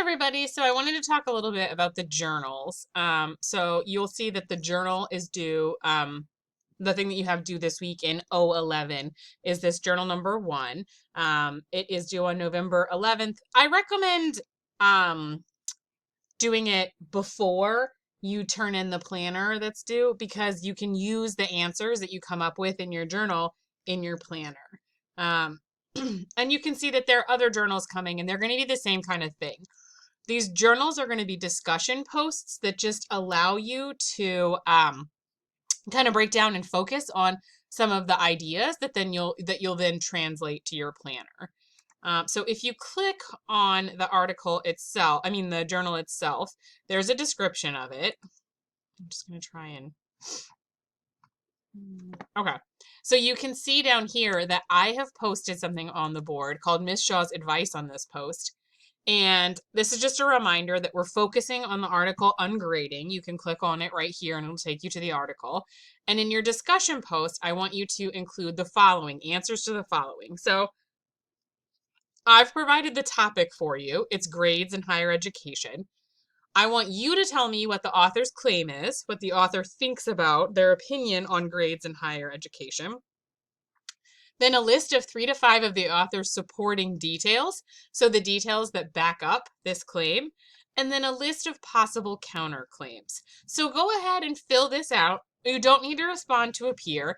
everybody. So I wanted to talk a little bit about the journals. So you'll see that the journal is due, the thing that you have due this week in 011 is this journal number 1. It is due on November 11th. I recommend doing it before you turn in the planner that's due because you can use the answers that you come up with in your journal in your planner. And you can see that there are other journals coming and they're going to be the same kind of thing. These journals are going to be discussion posts that just allow you to kind of break down and focus on some of the ideas that you'll then translate to your planner. So if you click on the article itself, the journal itself, there's a description of it. I'm just going to try and okay. So you can see down here that I have posted something on the board called Miss Shaw's advice on this post. And this is just a reminder that we're focusing on the article Ungrading. You can click on it right here and it'll take you to the article. And in your discussion post, I want you to include the following, answers to the following. So I've provided the topic for you. It's grades in higher education. I want you to tell me what the author's claim is, what the author thinks about their opinion on grades in higher education. Then a list of 3 to 5 of the author's supporting details, so the details that back up this claim, and then a list of possible counterclaims. So go ahead and fill this out. You don't need to respond to a peer.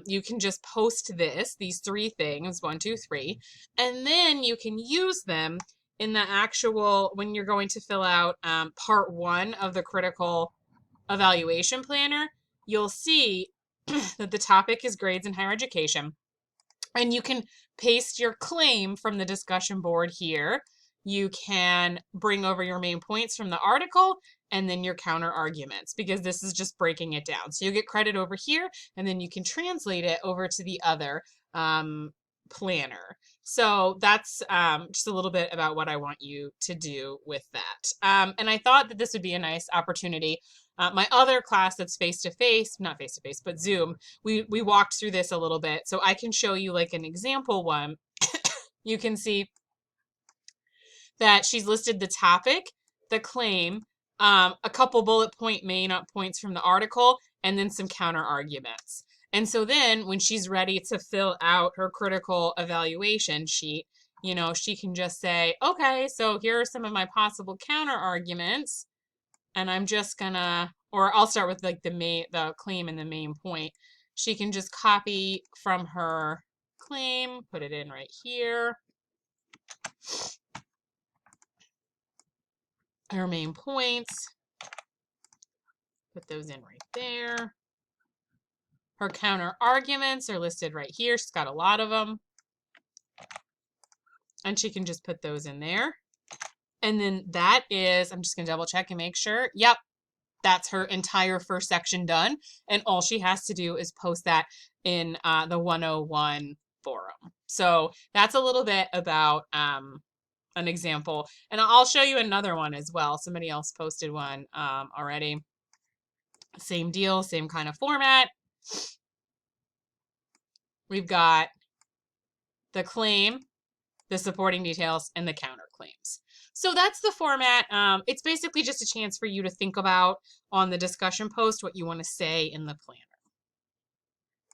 You can just post these 3 things, 1, 2, 3, and then you can use them in the actual, when you're going to fill out part 1 of the critical evaluation planner, you'll see that the topic is grades in higher education. And you can paste your claim from the discussion board here. You can bring over your main points from the article and then your counter arguments because this is just breaking it down. So you get credit over here and then you can translate it over to the other planner. So that's just a little bit about what I want you to do with that. And I thought that this would be a nice opportunity. My other class that's face-to-face, not face-to-face, but Zoom, we walked through this a little bit. So I can show you like an example one. You can see that she's listed the topic, the claim, a couple bullet point main points from the article, and then some counter arguments. And so then when she's ready to fill out her critical evaluation sheet, she can just say, okay, so here are some of my possible counter arguments. And I'm just gonna, or I'll start with like the claim and the main point. She can just copy from her claim, put it in right here. Her main points, put those in right there. Her counter arguments are listed right here. She's got a lot of them. And she can just put those in there. And then that is, I'm just going to double check and make sure. Yep, that's her entire first section done. And all she has to do is post that in the 101 forum. So that's a little bit about an example. And I'll show you another one as well. Somebody else posted one already. Same deal, same kind of format. We've got the claim, the supporting details, and the counterclaims. So that's the format. It's basically just a chance for you to think about on the discussion post what you want to say in the planner.